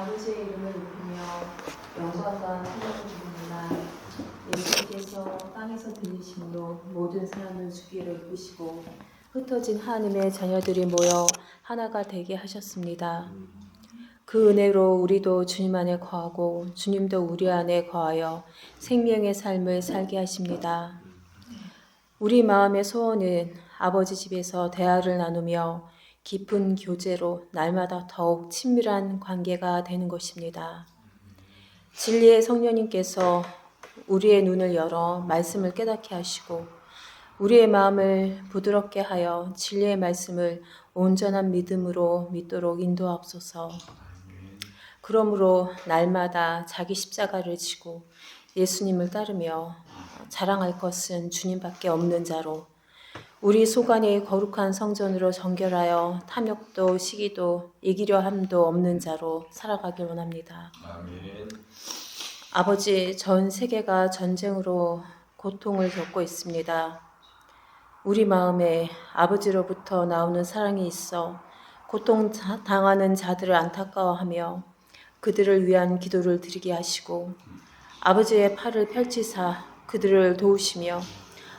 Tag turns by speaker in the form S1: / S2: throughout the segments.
S1: 아버지의 이름을 높이며 영광과 찬양을 드립니다. 예수께서 땅에서 들리심으로 모든 사람을 주기를 이끄시고 흩어진 하나님의 자녀들이 모여 하나가 되게 하셨습니다. 그 은혜로 우리도 주님 안에 거하고 주님도 우리 안에 거하여 생명의 삶을 살게 하십니다. 우리 마음의 소원은 아버지 집에서 대화를 나누며 깊은 교제로 날마다 더욱 친밀한 관계가 되는 것입니다. 진리의 성령님께서 우리의 눈을 열어 말씀을 깨닫게 하시고 우리의 마음을 부드럽게 하여 진리의 말씀을 온전한 믿음으로 믿도록 인도하옵소서. 그러므로 날마다 자기 십자가를 지고 예수님을 따르며 자랑할 것은 주님밖에 없는 자로 우리 소관이 거룩한 성전으로 정결하여 탐욕도 시기도 이기려 함도 없는 자로 살아가길 원합니다.
S2: 아멘.
S1: 아버지, 전 세계가 전쟁으로 고통을 겪고 있습니다. 우리 마음에 아버지로부터 나오는 사랑이 있어 고통당하는 자들을 안타까워하며 그들을 위한 기도를 드리게 하시고 아버지의 팔을 펼치사 그들을 도우시며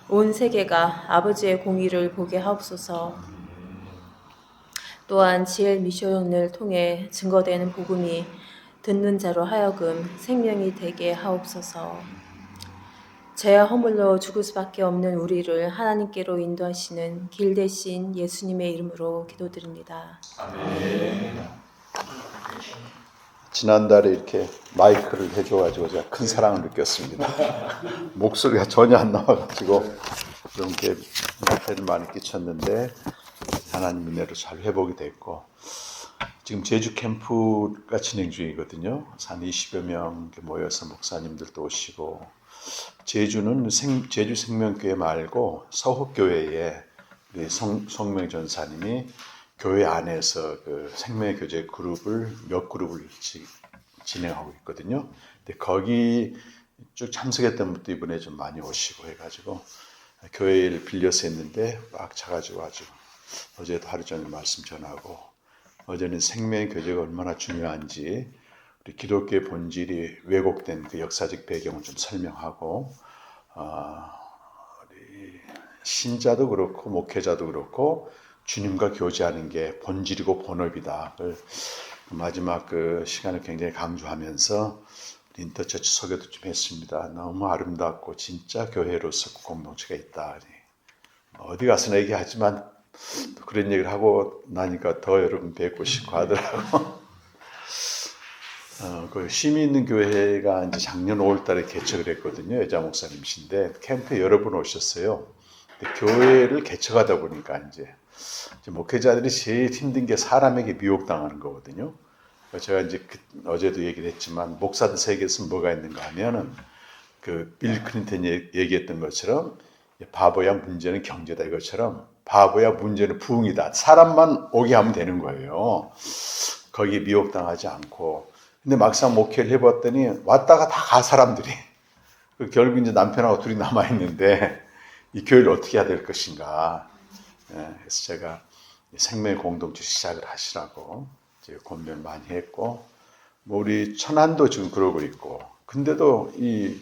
S1: 온 세계가 아버지의 공의를 보게 하옵소서. 또한 지엘 미션을 통해 증거되는 복음이 듣는 자로 하여금 생명이 되게 하옵소서. 죄와 허물로 죽을 수밖에 없는 우리를 하나님께로 인도하시는 길 대신 예수님의 이름으로 기도드립니다.
S2: 아멘.
S3: 지난달에 이렇게 마이크를 해줘가지고 제가 큰 사랑을 느꼈습니다. 목소리가 전혀 안 나와가지고 좀 이렇게 해를 많이 끼쳤는데 하나님 은혜로 잘 회복이 됐고 지금 제주 캠프가 진행 중이거든요. 한 20여 명 모여서 목사님들도 오시고 제주는 제주 생명교회 말고 서호교회에 우리 송명 전사님이 교회 안에서 그 생명의 교제 그룹을 몇 그룹을 진행하고 있거든요. 근데 거기 쭉 참석했던 분도 이번에 좀 많이 오시고 해가지고 교회를 빌려서 했는데 꽉 차가지고 아주 어제도 하루 종일 말씀 전하고 어제는 생명의 교제가 얼마나 중요한지 우리 기독교의 본질이 왜곡된 그 역사적 배경을 좀 설명하고 우리 신자도 그렇고 목회자도 그렇고 주님과 교제하는 게 본질이고 본업이다. 마지막 그 시간을 굉장히 강조하면서 인터처치 소개도 좀 했습니다. 너무 아름답고 진짜 교회로서 공동체가 있다. 어디 가서나 얘기하지만 그런 얘기를 하고 나니까 더 여러분 뵙고 싶고 하더라고. 그 쉼이 있는 교회가 이제 작년 5월달에 개척을 했거든요. 여자 목사님이신데 캠프에 여러 분 오셨어요. 근데 교회를 개척하다 보니까 이제 목회자들이 제일 힘든 게 사람에게 미혹당하는 거거든요. 제가 이제 어제도 얘기를 했지만 목사들 세계에서 뭐가 있는가 하면은 그 빌 클린턴이 얘기했던 것처럼 바보야 문제는 경제다 이것처럼 바보야 문제는 부흥이다. 사람만 오게 하면 되는 거예요. 거기에 미혹당하지 않고. 근데 막상 목회를 해봤더니 왔다가 다 가 사람들이. 결국 이제 남편하고 둘이 남아 있는데 이 교회를 어떻게 해야 될 것인가. 그래서 제가 생명의 공동체 시작을 하시라고 이제 권면 많이 했고, 뭐 우리 천안도 지금 그러고 있고, 근데도 이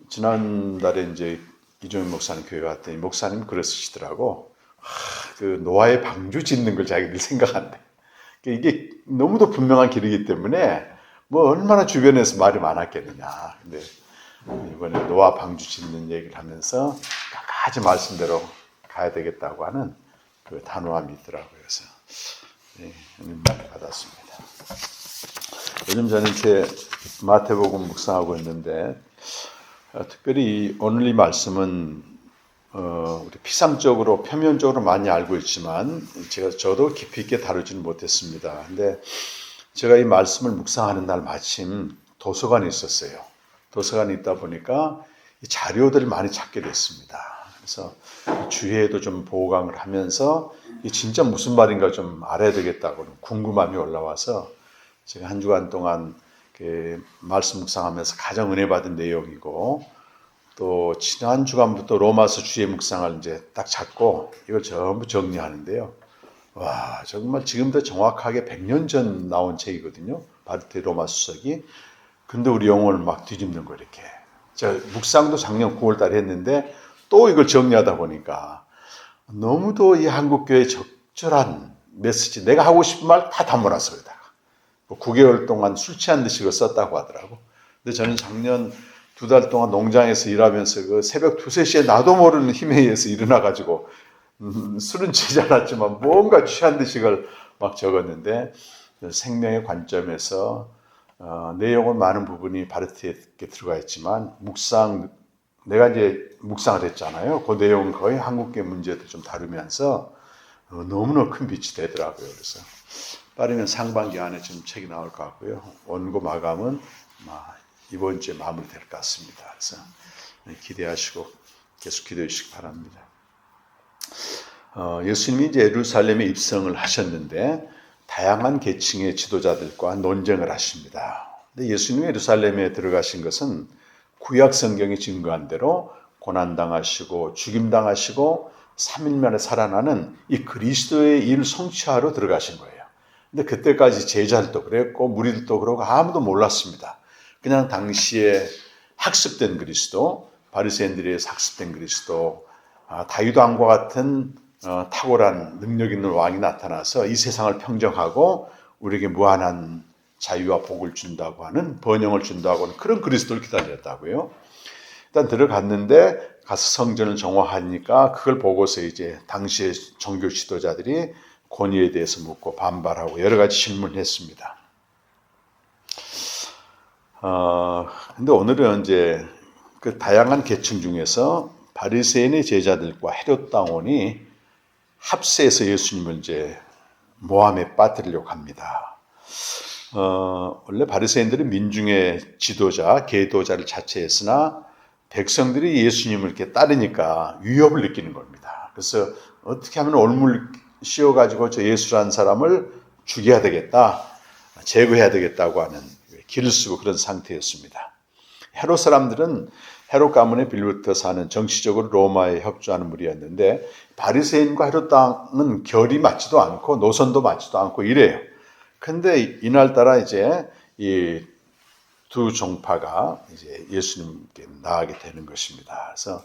S3: 지난달에 이제 이종현 목사님 교회 왔더니 목사님 그러시더라고. 그 노아의 방주 짓는 걸 자기들 생각한대. 이게 너무도 분명한 길이기 때문에 뭐 얼마나 주변에서 말이 많았겠느냐. 근데 이번에 노아 방주 짓는 얘기를 하면서 가지 말씀대로 가야 되겠다고 하는 그 단호함이 있더라고요. 그래서 은혜 많이 받았습니다. 요즘 저는 이렇게 마태복음 묵상하고 있는데 특별히 오늘 이 말씀은 우리 피상적으로 표면적으로 많이 알고 있지만 저도 깊이 있게 다루지는 못했습니다. 근데 제가 이 말씀을 묵상하는 날 마침 도서관에 있었어요. 도서관에 있다 보니까 이 자료들을 많이 찾게 됐습니다. 그래서 주위에도 좀 보강을 하면서 이 진짜 무슨 말인가 좀 알아야 되겠다고 궁금함이 올라와서 제가 한 주간 동안 그 말씀 묵상하면서 가장 은혜 받은 내용이고 또 지난 주간부터 로마서 주의 묵상을 이제 딱 잡고 이걸 전부 정리하는데요. 와, 정말 지금도 정확하게 100년 전 나온 책이거든요. 바르테 로마 수석이. 근데 우리 영혼을 막 뒤집는 거 이렇게. 제가 묵상도 작년 9월 달에 했는데 또 이걸 정리하다 보니까 너무도 이 한국교회의 적절한 메시지, 내가 하고 싶은 말 다 담아놨어요. 여기다가. 9개월 동안 술 취한 듯이 그걸 썼다고 하더라고. 근데 저는 작년 2달 동안 농장에서 일하면서 그 새벽 2, 3시에 나도 모르는 힘에 의해서 일어나가지고 술은 취하지 않았지만 뭔가 취한 듯이 그걸 막 적었는데 생명의 관점에서 내용은 많은 부분이 바르트에 들어가 있지만 내가 이제 묵상을 했잖아요. 그 내용은 거의 한국계 문제도 좀 다루면서 너무나 큰 빛이 되더라고요. 그래서 빠르면 상반기 안에 좀 책이 나올 것 같고요. 원고 마감은 이번 주에 마무리될 것 같습니다. 그래서 기대하시고 계속 기도해 주시기 바랍니다. 예수님이 이제 예루살렘에 입성을 하셨는데 다양한 계층의 지도자들과 논쟁을 하십니다. 근데 예수님이 예루살렘에 들어가신 것은 구약 성경이 증거한 대로 고난당하시고 죽임당하시고 3일 만에 살아나는 이 그리스도의 일 성취하러 들어가신 거예요. 근데 그때까지 제자들도 그랬고 무리들도 그러고 아무도 몰랐습니다. 그냥 당시에 학습된 그리스도, 바리새인들에 학습된 그리스도, 다윗 왕과 같은 탁월한 능력 있는 왕이 나타나서 이 세상을 평정하고 우리에게 무한한 자유와 복을 준다고 하는, 번영을 준다고 하는 그런 그리스도를 기다렸다고요. 일단 들어갔는데 가서 성전을 정화하니까 그걸 보고서 이제 당시의 종교 지도자들이 권위에 대해서 묻고 반발하고 여러 가지 질문을 했습니다. 근데 오늘은 이제 그 다양한 계층 중에서 바리새인의 제자들과 헤롯 당원이 합세해서 예수님을 이제 모함에 빠뜨리려고 합니다. 원래 바리새인들은 민중의 지도자, 계도자를 자처했으나 백성들이 예수님을 이렇게 따르니까 위협을 느끼는 겁니다. 그래서 어떻게 하면 올물 씌워가지고 저 예수라는 사람을 죽여야 되겠다, 제거해야 되겠다고 하는 길을 쓰고 그런 상태였습니다. 헤롯 사람들은 헤롯 가문에 빌붙어 사는 정치적으로 로마에 협조하는 무리였는데 바리새인과 헤롯 당은 결이 맞지도 않고 노선도 맞지도 않고 이래요. 근데 이날따라 이제 이 두 종파가 이제 예수님께 나아가게 되는 것입니다. 그래서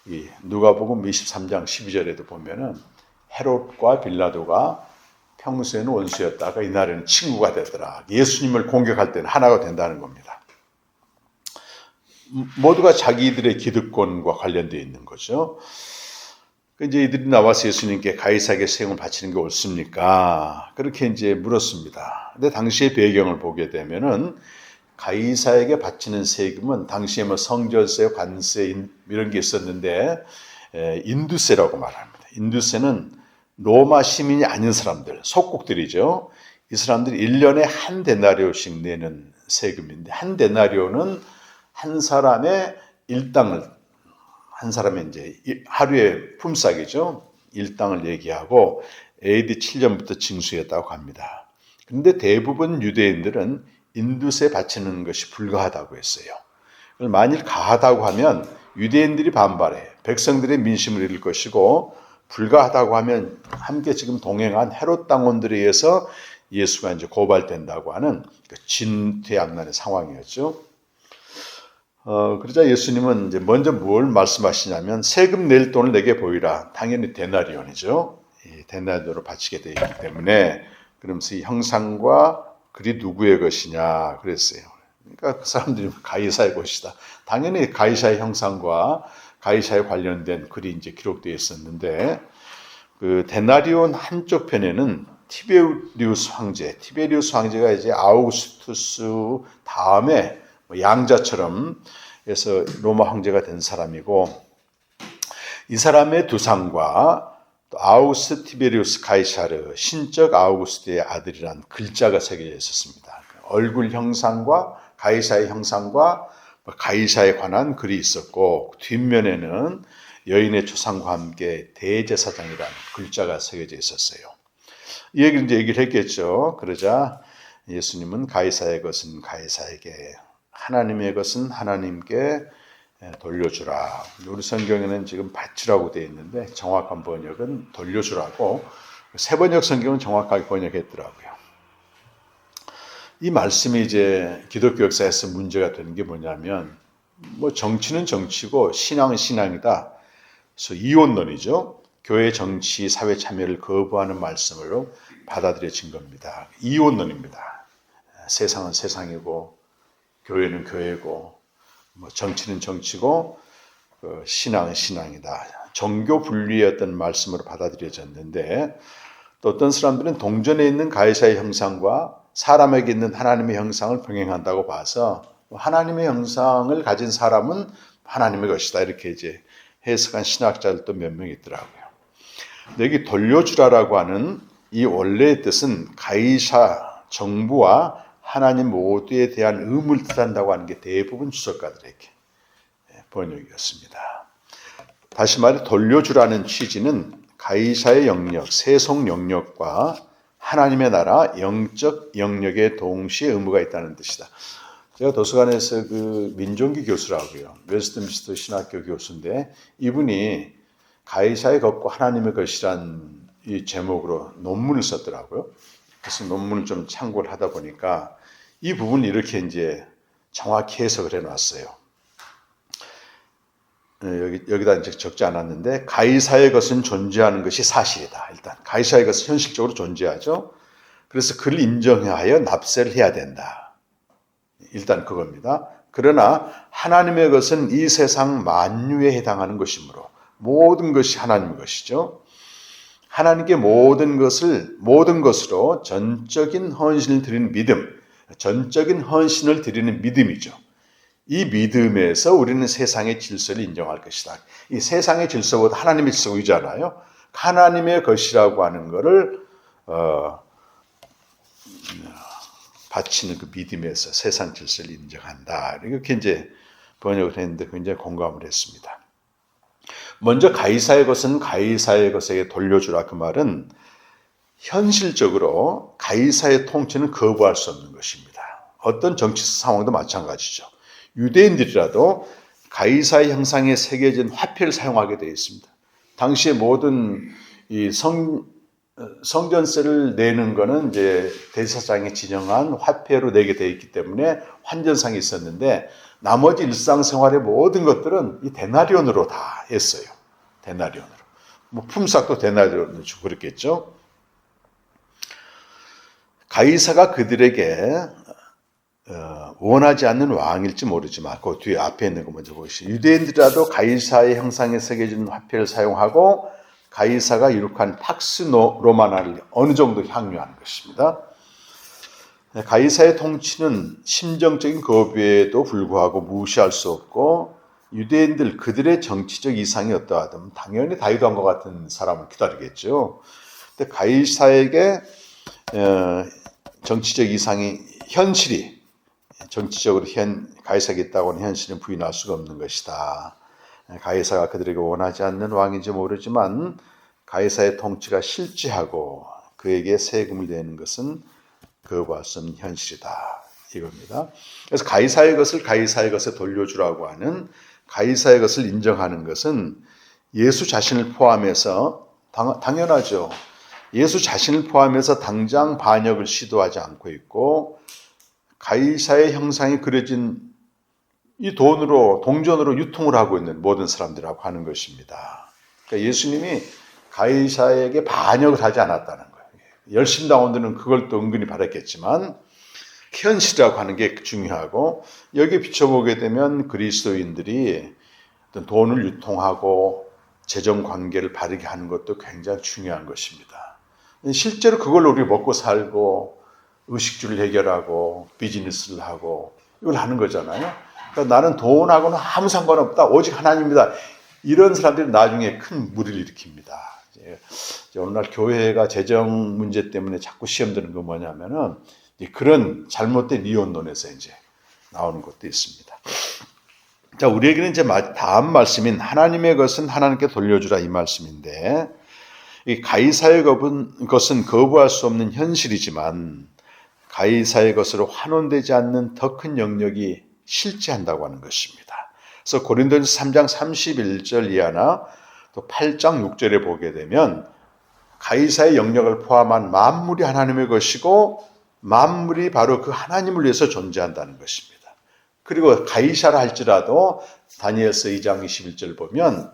S3: 이 누가복음 23장 12절에도 보면은 헤롯과 빌라도가 평소에는 원수였다가 이날에는 친구가 되더라. 예수님을 공격할 때는 하나가 된다는 겁니다. 모두가 자기들의 기득권과 관련되어 있는 거죠. 이제 이들이 나와서 예수님께 가이사에게 세금을 바치는 게 옳습니까? 그렇게 이제 물었습니다. 근데 당시의 배경을 보게 되면은 가이사에게 바치는 세금은 당시에 뭐 성전세, 관세 이런 게 있었는데 인두세라고 말합니다. 인두세는 로마 시민이 아닌 사람들, 속국들이죠. 이 사람들이 1년에 한 데나리오씩 내는 세금인데 한 데나리오는 한 사람의 일당을 한 사람의 이제 하루의 품삯이죠. 일당을 얘기하고 AD 7년부터 징수했다고 합니다. 그런데 대부분 유대인들은 인두세 바치는 것이 불가하다고 했어요. 만일 가하다고 하면 유대인들이 반발해 백성들의 민심을 잃을 것이고 불가하다고 하면 함께 지금 동행한 헤롯 당원들에 의해서 예수가 이제 고발된다고 하는 진퇴양난의 상황이었죠. 그러자 예수님은 이제 먼저 뭘 말씀하시냐면 세금 낼 돈을 내게 보이라. 당연히 데나리온이죠. 데나리온으로 바치게 되어 있기 때문에 그러면서 이 형상과 글이 누구의 것이냐 그랬어요. 그러니까 그 사람들이 가이사의 것이다. 당연히 가이사의 형상과 가이사에 관련된 글이 이제 기록되어 있었는데 그 데나리온 한쪽 편에는 티베리우스 황제가 이제 아우구스투스 다음에 양자처럼 해서 로마 황제가 된 사람이고 이 사람의 두상과 또 아우구스트 티베리우스 가이사르 신적 아우구스트의 아들이란 글자가 새겨져 있었습니다. 얼굴 형상과 가이사의 형상과 가이사에 관한 글이 있었고 뒷면에는 여인의 초상과 함께 대제사장이라는 글자가 새겨져 있었어요. 이 얘기를 이제 얘기를 했겠죠. 그러자 예수님은 가이사의 것은 가이사에게 하나님의 것은 하나님께 돌려주라. 우리 성경에는 지금 바치라고 되어 있는데 정확한 번역은 돌려주라고 세번역 성경은 정확하게 번역했더라고요. 이 말씀이 이제 기독교 역사에서 문제가 되는 게 뭐냐면, 뭐 정치는 정치고 신앙은 신앙이다. 그래서 이원론이죠. 교회 정치, 사회 참여를 거부하는 말씀으로 받아들여진 겁니다. 이원론입니다. 세상은 세상이고, 교회는 교회고, 뭐 정치는 정치고, 신앙은 신앙이다. 종교 분리의 어떤 말씀으로 받아들여졌는데, 또 어떤 사람들은 동전에 있는 가해사의 형상과 사람에게 있는 하나님의 형상을 병행한다고 봐서 하나님의 형상을 가진 사람은 하나님의 것이다. 이렇게 이제 해석한 신학자들도 몇 명 있더라고요. 근데 여기 돌려주라라고 하는 이 원래의 뜻은 가이사 정부와 하나님 모두에 대한 의무를 뜻한다고 하는 게 대부분 주석가들에게 번역이었습니다. 다시 말해 돌려주라는 취지는 가이사의 영역, 세속 영역과 하나님의 나라 영적 영역에 동시에 의무가 있다는 뜻이다. 제가 도서관에서 그 민종기 교수라고요. 웨스트민스터 신학교 교수인데 이분이 가이사의 것과 하나님의 것이란 이 제목으로 논문을 썼더라고요. 그래서 논문을 좀 참고를 하다 보니까 이 부분을 이렇게 이제 정확히 해석을 해놨어요. 여기다 이제 적지 않았는데 가이사의 것은 존재하는 것이 사실이다. 일단 가이사의 것은 현실적으로 존재하죠. 그래서 그를 인정하여 납세를 해야 된다. 일단 그겁니다. 그러나 하나님의 것은 이 세상 만유에 해당하는 것이므로 모든 것이 하나님의 것이죠. 하나님께 모든 것으로 전적인 헌신을 드리는 믿음, 전적인 헌신을 드리는 믿음이죠. 이 믿음에서 우리는 세상의 질서를 인정할 것이다. 이 세상의 질서보다 하나님의 질서가 위잖아요. 하나님의 것이라고 하는 것을 바치는 그 믿음에서 세상 질서를 인정한다. 이렇게 이제 번역을 했는데 굉장히 공감을 했습니다. 먼저 가이사의 것은 가이사의 것에게 돌려주라. 그 말은 현실적으로 가이사의 통치는 거부할 수 없는 것입니다. 어떤 정치 상황도 마찬가지죠. 유대인들이라도 가이사의 형상에 새겨진 화폐를 사용하게 되어 있습니다. 당시에 모든 이 성전세를 내는 거는 이제 대제사장이 지정한 화폐로 내게 되어 있기 때문에 환전상이 있었는데 나머지 일상생활의 모든 것들은 이 데나리온으로 다 했어요. 데나리온으로. 뭐 품삯도 데나리온으로 주고 그랬겠죠. 가이사가 그들에게 원하지 않는 왕일지 모르지만 그 뒤에 앞에 있는 거 먼저 보시죠. 유대인들이라도 가이사의 형상에 새겨진 화폐를 사용하고 가이사가 이룩한 팍스 로마나를 어느 정도 향유하는 것입니다. 가이사의 통치는 심정적인 거부에도 불구하고 무시할 수 없고 유대인들 그들의 정치적 이상이 어떠하든 당연히 다윗 왕과 같은 사람을 기다리겠죠. 근데 가이사에게 정치적 이상이 현실이 정치적으로 가이사에게 있다고 하는 현실은 부인할 수가 없는 것이다. 가이사가 그들에게 원하지 않는 왕인지 모르지만 가이사의 통치가 실제하고 그에게 세금을 내는 것은 거부할 수 없는 현실이다. 이겁니다. 그래서 가이사의 것을 가이사의 것에 돌려주라고 하는 가이사의 것을 인정하는 것은 예수 자신을 포함해서 당연하죠. 예수 자신을 포함해서 당장 반역을 시도하지 않고 있고 가이사의 형상이 그려진 이 동전으로 유통을 하고 있는 모든 사람들이라고 하는 것입니다. 그러니까 예수님이 가이사에게 반역을 하지 않았다는 거예요. 열심당원들은 그걸 또 은근히 바랐겠지만 현실이라고 하는 게 중요하고 여기에 비춰보게 되면 그리스도인들이 어떤 돈을 유통하고 재정관계를 바르게 하는 것도 굉장히 중요한 것입니다. 실제로 그걸로 우리 먹고 살고 의식주를 해결하고 비즈니스를 하고 이걸 하는 거잖아요. 그러니까 나는 돈하고는 아무 상관없다. 오직 하나님이다. 이런 사람들이 나중에 큰 무리를 일으킵니다. 이제 오늘날 교회가 재정 문제 때문에 자꾸 시험 드는 거 뭐냐면은 그런 잘못된 이혼론에서 이제 나오는 것도 있습니다. 자, 우리에게는 이제 다음 말씀인 하나님의 것은 하나님께 돌려주라 이 말씀인데 이 가이사의 것은 거부할 수 없는 현실이지만 가이사의 것으로 환원되지 않는 더 큰 영역이 실제한다고 하는 것입니다. 그래서 고린도전서 3장 31절 이하나 또 8장 6절에 보게 되면 가이사의 영역을 포함한 만물이 하나님의 것이고 만물이 바로 그 하나님을 위해서 존재한다는 것입니다. 그리고 가이사라 할지라도 다니엘서 2장 21절 보면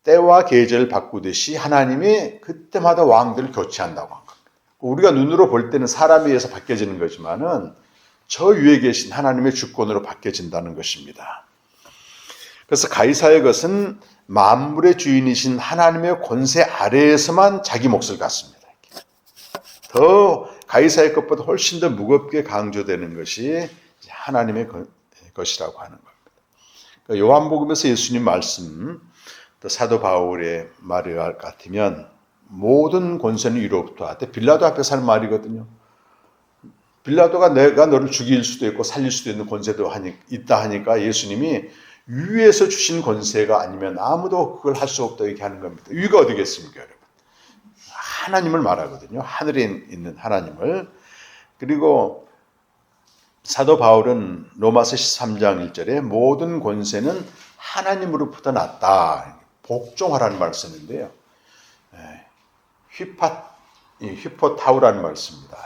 S3: 때와 계절을 바꾸듯이 하나님이 그때마다 왕들을 교체한다고 한 겁니다. 우리가 눈으로 볼 때는 사람에 의해서 바뀌어지는 거지만은 저 위에 계신 하나님의 주권으로 바뀌어진다는 것입니다. 그래서 가이사의 것은 만물의 주인이신 하나님의 권세 아래에서만 자기 몫을 갖습니다. 더 가이사의 것보다 훨씬 더 무겁게 강조되는 것이 하나님의 것이라고 하는 겁니다. 그러니까 요한복음에서 예수님 말씀, 또 사도 바울의 말을 같으면 모든 권세는 위로부터 왔대. 빌라도 앞에서 하는 말이거든요. 빌라도가 내가 너를 죽일 수도 있고 살릴 수도 있는 권세도 있다 하니까 예수님이 위에서 주신 권세가 아니면 아무도 그걸 할 수 없다 이렇게 하는 겁니다. 위가 어디겠습니까, 여러분? 하나님을 말하거든요. 하늘에 있는 하나님을. 그리고 사도 바울은 로마서 13장 1절에 모든 권세는 하나님으로부터 났다. 복종하라는 말을 쓰는데요. 휘포타우라는 말을 씁니다.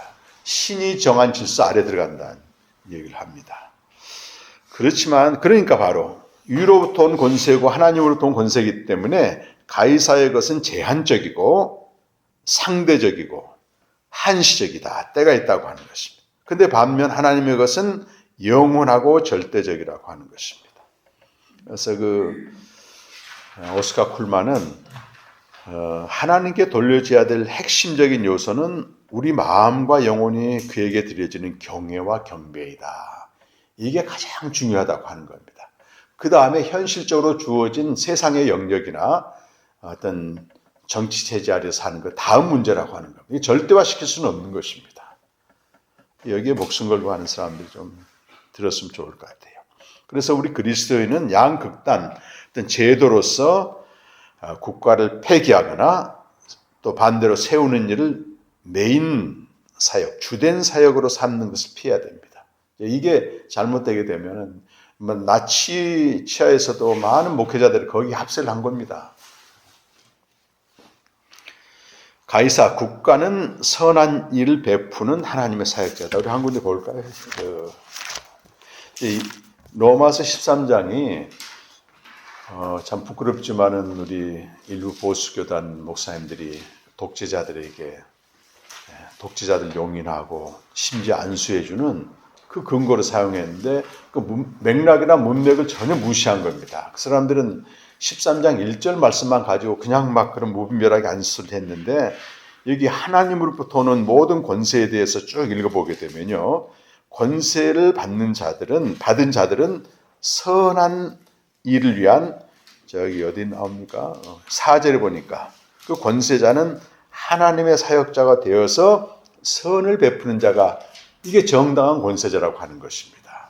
S3: 신이 정한 질서 아래 들어간다는 얘기를 합니다. 그렇지만 그러니까 바로 위로부터 온 권세고 하나님으로부터 온 권세이기 때문에 가이사의 것은 제한적이고 상대적이고 한시적이다. 때가 있다고 하는 것입니다. 그런데 반면 하나님의 것은 영원하고 절대적이라고 하는 것입니다. 그래서 오스카 쿨만은 하나님께 돌려줘야 될 핵심적인 요소는 우리 마음과 영혼이 그에게 드려지는 경외와 경배이다. 이게 가장 중요하다고 하는 겁니다. 그 다음에 현실적으로 주어진 세상의 영역이나 어떤 정치체제 아래서 사는 것 다음 문제라고 하는 겁니다. 절대화시킬 수는 없는 것입니다. 여기에 목숨 걸고 하는 사람들이 좀 들었으면 좋을 것 같아요. 그래서 우리 그리스도인은 양극단 어떤 제도로서 국가를 폐기하거나 또 반대로 세우는 일을 메인 사역, 주된 사역으로 삼는 것을 피해야 됩니다. 이게 잘못되게 되면 나치 치하에서도 많은 목회자들이 거기 합세를 한 겁니다. 가이사, 국가는 선한 일을 베푸는 하나님의 사역자다. 우리 한 군데 볼까요? 로마서 13장이 참 부끄럽지만은 우리 일부 보수교단 목사님들이 독재자들 용인하고 심지어 안수해주는 그 근거로 사용했는데 그 맥락이나 문맥을 전혀 무시한 겁니다. 그 사람들은 13장 1절 말씀만 가지고 그냥 막 그런 무분별하게 안수를 했는데 여기 하나님으로부터 오는 모든 권세에 대해서 쭉 읽어보게 되면요. 권세를 받은 자들은 선한 일을 위한 저기 어디 나옵니까? 4절에 보니까 그 권세자는 하나님의 사역자가 되어서 선을 베푸는 자가 이게 정당한 권세자라고 하는 것입니다.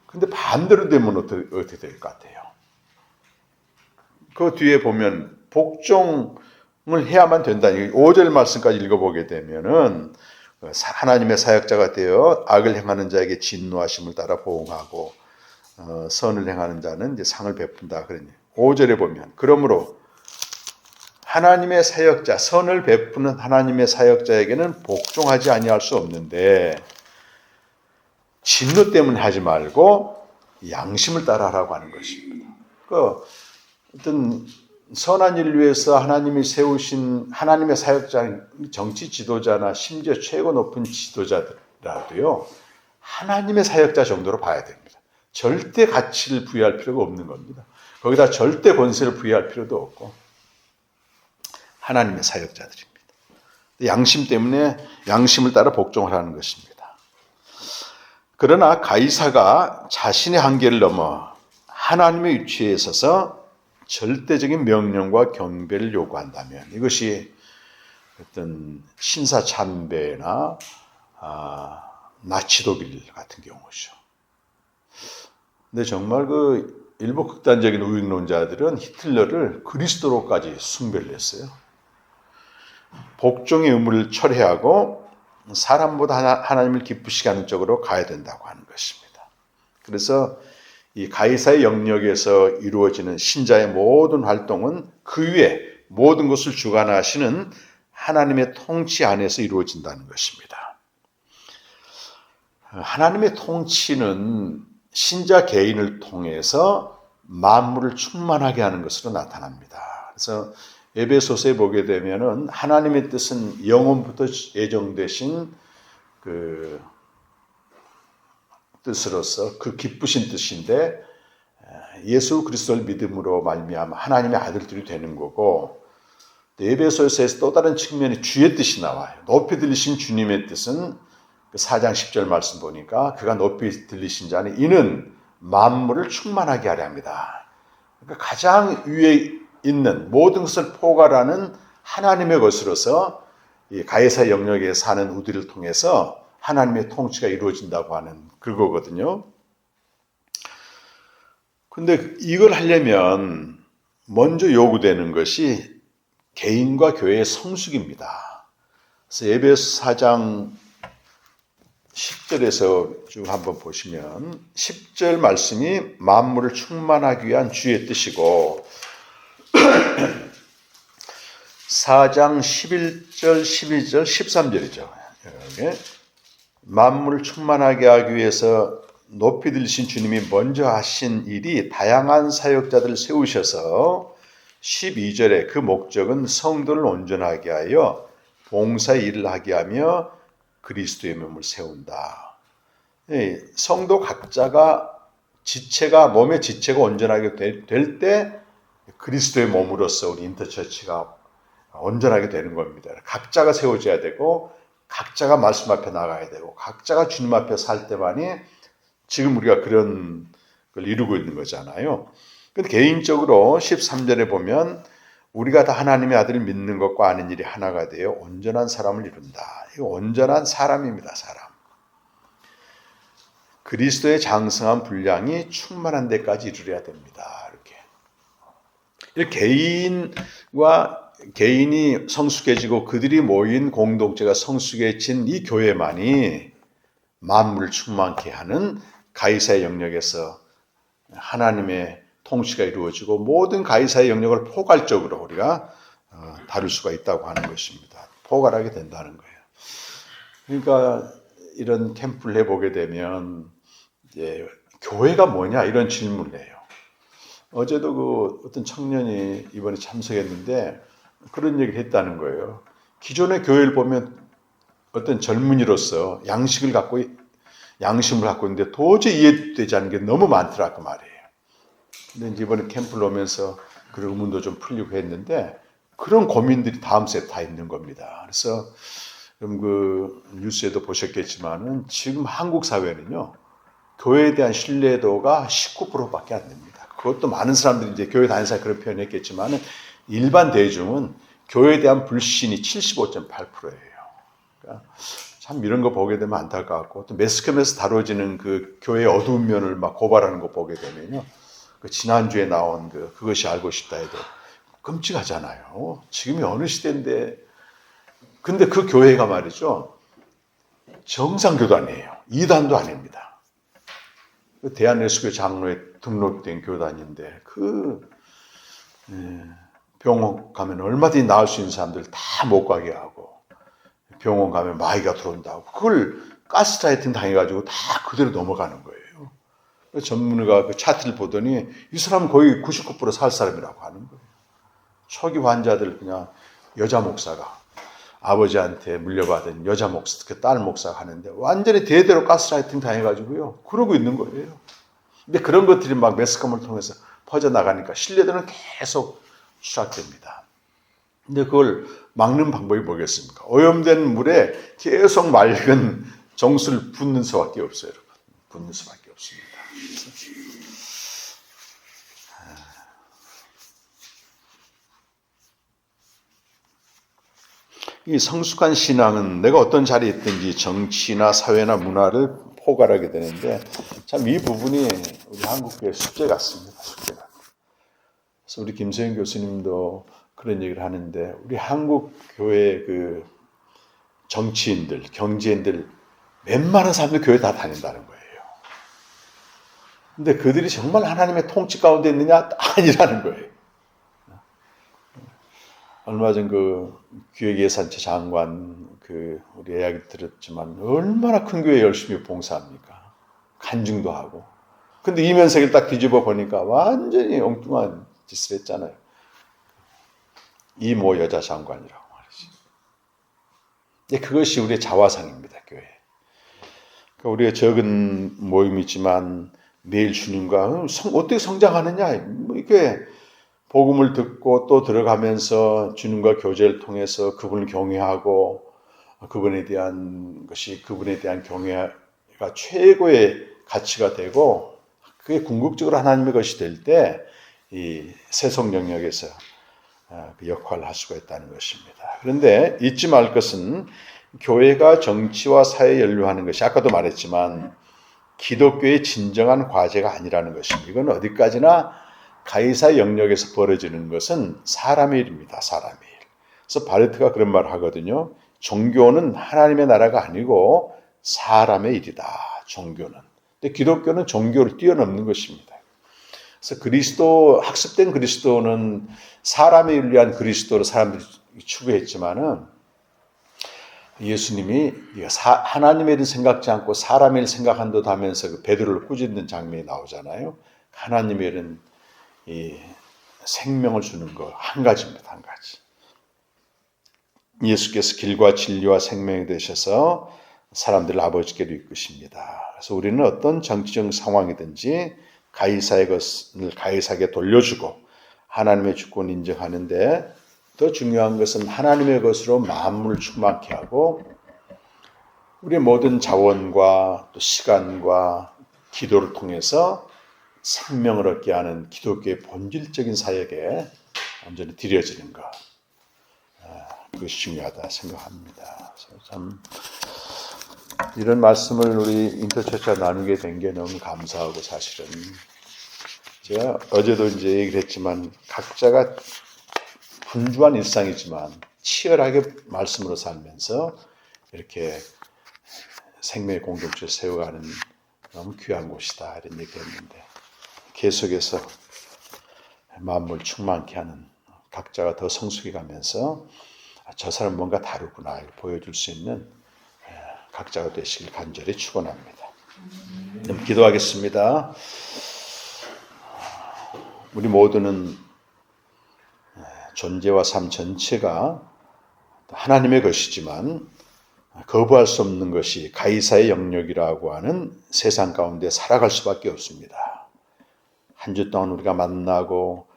S3: 그런데 반대로 되면 어떻게 될 것 같아요? 그 뒤에 보면 복종을 해야만 된다. 5절 말씀까지 읽어보게 되면은 하나님의 사역자가 되어 악을 행하는 자에게 진노하심을 따라 보응하고 선을 행하는 자는 이제 상을 베푼다. 그러니 5절에 보면 그러므로 하나님의 사역자, 선을 베푸는 하나님의 사역자에게는 복종하지 아니할 수 없는데 진노 때문에 하지 말고 양심을 따라하라고 하는 것입니다. 어떤 선한 일을 위해서 하나님이 세우신 하나님의 사역자, 정치 지도자나 심지어 최고 높은 지도자들라도요 하나님의 사역자 정도로 봐야 됩니다. 절대 가치를 부여할 필요가 없는 겁니다. 거기다 절대 권세를 부여할 필요도 없고 하나님의 사역자들입니다. 양심 때문에 양심을 따라 복종을 하는 것입니다. 그러나 가이사가 자신의 한계를 넘어 하나님의 위치에 서서 절대적인 명령과 경배를 요구한다면 이것이 어떤 신사참배나 나치독일 같은 경우죠. 근데 정말 일부 극단적인 우익론자들은 히틀러를 그리스도로까지 숭배를 했어요. 복종의 의무를 철회하고 사람보다 하나님을 기쁘시게 하는 쪽으로 가야 된다고 하는 것입니다. 그래서 이 가이사의 영역에서 이루어지는 신자의 모든 활동은 그 위에 모든 것을 주관하시는 하나님의 통치 안에서 이루어진다는 것입니다. 하나님의 통치는 신자 개인을 통해서 만물을 충만하게 하는 것으로 나타납니다. 그래서 에베소서에 보게 되면은 하나님의 뜻은 영원부터 예정되신 그 뜻으로서 그 기쁘신 뜻인데 예수 그리스도를 믿음으로 말미암아 하나님의 아들들이 되는 거고, 에베소서에서 또 다른 측면이 주의 뜻이 나와요. 높이 들리신 주님의 뜻은 4장 10절 말씀 보니까 그가 높이 들리신 자는 이는 만물을 충만하게 하려 합니다. 그러니까 가장 위에 있는 모든 것을 포괄하는 하나님의 것으로서 이 가이사 영역에 사는 우리를 통해서 하나님의 통치가 이루어진다고 하는 그거거든요. 근데 이걸 하려면 먼저 요구되는 것이 개인과 교회의 성숙입니다. 그래서 에베소 4장 10절에서 쭉 한번 보시면 10절 말씀이 만물을 충만하기 위한 주의 뜻이고 4장 11절, 12절, 13절이죠. 만물을 충만하게 하기 위해서 높이 들리신 주님이 먼저 하신 일이 다양한 사역자들을 세우셔서 12절에 그 목적은 성도를 온전하게 하여 봉사의 일을 하게 하며 그리스도의 몸을 세운다. 성도 각자가 지체가 몸의 지체가 온전하게 될 때 그리스도의 몸으로서 우리 인터처치가 온전하게 되는 겁니다. 각자가 세워져야 되고 각자가 말씀 앞에 나가야 되고 각자가 주님 앞에 살 때만이 지금 우리가 그런 걸 이루고 있는 거잖아요. 근데 개인적으로 13절에 보면 우리가 다 하나님의 아들을 믿는 것과 아는 일이 하나가 되어 온전한 사람을 이룬다. 이거 온전한 사람입니다. 사람. 그리스도의 장성한 분량이 충만한 데까지 이르려야 됩니다. 이렇게 개인이 성숙해지고 그들이 모인 공동체가 성숙해진 이 교회만이 만물을 충만케 하는 가이사의 영역에서 하나님의 통치가 이루어지고 모든 가이사의 영역을 포괄적으로 우리가 다룰 수가 있다고 하는 것입니다. 포괄하게 된다는 거예요. 그러니까 이런 캠프를 해보게 되면 이제 교회가 뭐냐 이런 질문을 해요. 어제도 그 어떤 청년이 이번에 참석했는데 그런 얘기를 했다는 거예요. 기존의 교회를 보면 어떤 젊은이로서 양심을 갖고 있는데 도저히 이해되지 않는 게 너무 많더라고 말이에요. 근데 이제 이번에 캠프를 오면서 그런 의문도 좀 풀리고 했는데 그런 고민들이 다음 세트 다 있는 겁니다. 그래서 그 뉴스에도 보셨겠지만은 지금 한국 사회는요 교회에 대한 신뢰도가 19%밖에 안 됩니다. 그것도 많은 사람들이 이제 교회 다니면서 그런 표현했겠지만은 일반 대중은 교회에 대한 불신이 75.8%예요. 그러니까 참 이런 거 보게 되면 안타깝고 또 매스컴에서 다뤄지는 그 교회의 어두운 면을 막 고발하는 거 보게 되면요. 그 지난주에 나온 그것이 알고 싶다 해도 끔찍하잖아요. 지금이 어느 시대인데. 근데 그 교회가 말이죠. 정상교단이에요. 이단도 아닙니다. 대한예수교 장로에 등록된 교단인데 병원 가면 얼마든지 나을 수 있는 사람들 다 못 가게 하고 병원 가면 마귀가 들어온다고 그걸 가스라이팅 당해가지고 다 그대로 넘어가는 거예요. 전문의가 그 차트를 보더니 이 사람은 거의 99% 살 사람이라고 하는 거예요. 초기 환자들 그냥 여자 목사가 아버지한테 물려받은 여자 목사, 그 딸 목사가 하는데 완전히 대대로 가스라이팅 당해가지고요. 그러고 있는 거예요. 근데 그런 것들이 막 매스컴을 통해서 퍼져나가니까 신뢰도는 계속 추락됩니다. 근데 그걸 막는 방법이 뭐겠습니까? 오염된 물에 계속 맑은 정수를 붓는 수밖에 없어요. 여러분. 붓는 수밖에 없습니다. 이 성숙한 신앙은 내가 어떤 자리에 있든지 정치나 사회나 문화를 포괄하게 되는데 참 이 부분이 우리 한국교회 숙제 같습니다. 숙제 같아요. 그래서 우리 김소영 교수님도 그런 얘기를 하는데 우리 한국 교회 그 정치인들, 경제인들 웬만한 사람들 교회 다 다닌다는 거예요. 근데 그들이 정말 하나님의 통치 가운데 있느냐? 아니라는 거예요. 얼마 전 그 기획예산처 장관 우리 이야기 들었지만 얼마나 큰 교회 열심히 봉사합니까? 간증도 하고. 근데 이면석을 딱 뒤집어 보니까 완전히 엉뚱한 짓을 했잖아요. 이모 여자 장관이라고 말이지. 그것이 우리의 자화상입니다, 교회. 그러니까 우리가 적은 모임이지만 매일 주님과 어떻게 성장하느냐, 이게 복음을 듣고 또 들어가면서 주님과 교제를 통해서 그분을 경외하고 그분에 대한 경외가 최고의 가치가 되고 그게 궁극적으로 하나님의 것이 될 때 이 세속 영역에서 그 역할을 할 수가 있다는 것입니다. 그런데 잊지 말 것은 교회가 정치와 사회에 연루하는 것이 아까도 말했지만 기독교의 진정한 과제가 아니라는 것입니다. 이건 어디까지나 가이사 영역에서 벌어지는 것은 사람의 일입니다. 사람의 일. 그래서 바르트가 그런 말을 하거든요. 종교는 하나님의 나라가 아니고 사람의 일이다. 종교는. 근데 기독교는 종교를 뛰어넘는 것입니다. 그래서 학습된 그리스도는 사람의 일을 위한 그리스도로 사람들이 추구했지만은 예수님이 하나님의 일을 생각지 않고 사람의 일을 생각한다고 하면서 그 베드로를 꾸짖는 장면이 나오잖아요. 하나님의 일은 이 생명을 주는 거 한 가지입니다. 한 가지. 예수께서 길과 진리와 생명이 되셔서 사람들을 아버지께로 이끄십니다. 그래서 우리는 어떤 정치적 상황이든지 가이사의 것을 가이사에게 돌려주고 하나님의 주권을 인정하는데 더 중요한 것은 하나님의 것으로 만물을 충만케 하고 우리의 모든 자원과 또 시간과 기도를 통해서 생명을 얻게 하는 기독교의 본질적인 사역에 완전히 들여지는 것. 그것이 중요하다 생각합니다. 참 이런 말씀을 우리 인터처치와 나누게 된 게 너무 감사하고 사실은 제가 어제도 이제 얘기를 했지만 각자가 분주한 일상이지만 치열하게 말씀으로 살면서 이렇게 생명의 공동체를 세워가는 너무 귀한 곳이다 이런 얘기했는데 계속해서 만물 충만케 하는 각자가 더 성숙해 가면서 저 사람 뭔가 다르구나 보여줄 수 있는 각자가 되시길 간절히 축원합니다. 기도하겠습니다. 우리 모두는 존재와 삶 전체가 하나님의 것이지만 거부할 수 없는 것이 가이사의 영역이라고 하는 세상 가운데 살아갈 수밖에 없습니다. 한 주 동안 우리가 만나고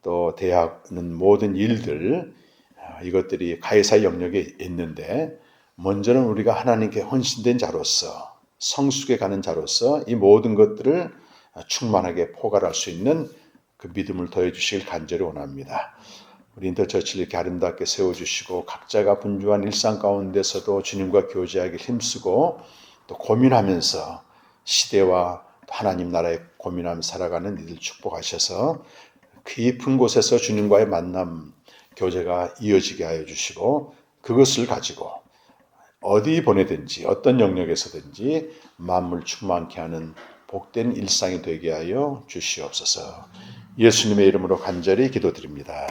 S3: 또 대하는 모든 일들 이것들이 가이사의 영역에 있는데 먼저는 우리가 하나님께 헌신된 자로서 성숙해 가는 자로서 이 모든 것들을 충만하게 포괄할 수 있는 그 믿음을 더해 주시길 간절히 원합니다. 우리 인터처치를 이렇게 아름답게 세워주시고 각자가 분주한 일상 가운데서도 주님과 교제하기 힘쓰고 또 고민하면서 시대와 하나님 나라에 고민하며 살아가는 이들 축복하셔서 깊은 곳에서 주님과의 만남 교제가 이어지게 하여 주시고 그것을 가지고 어디 보내든지 어떤 영역에서든지 만물 충만케 하는 복된 일상이 되게 하여 주시옵소서. 예수님의 이름으로 간절히 기도드립니다.